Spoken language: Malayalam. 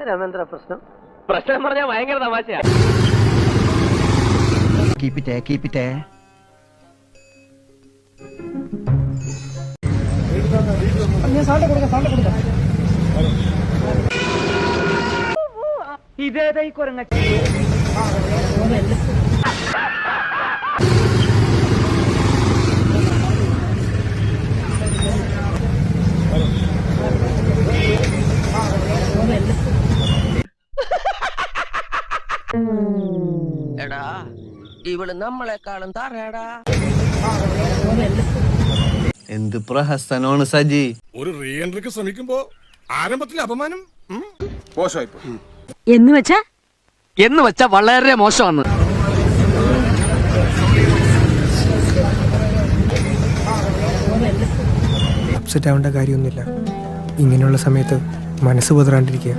രാമേന്ദ്ര പ്രശ്നം പ്രശ്നം പറഞ്ഞാൽ ഭയങ്കര തമാശയാ. കീപ്പിറ്റേ ഇതേതായി കുരങ്ങ എടാ ഇവള് നമ്മളെക്കാളും തറയടാ. എന്ത് പ്രഹസനമാണ് സജി. ഒരു റീ എൻട്രിക്ക് ശ്രമിക്കുമ്പോ ആരംഭത്തിൽ അപമാനം മോശമായിപ്പോ എന്ന് വെച്ചാ വളരെ മോശമാണ്. അപ്സെറ്റ് ആവേണ്ട കാര്യമൊന്നുമില്ല. ഇങ്ങനെയുള്ള സമയത്ത് മനസ്സ് പതറാണ്ടിരിക്കുക.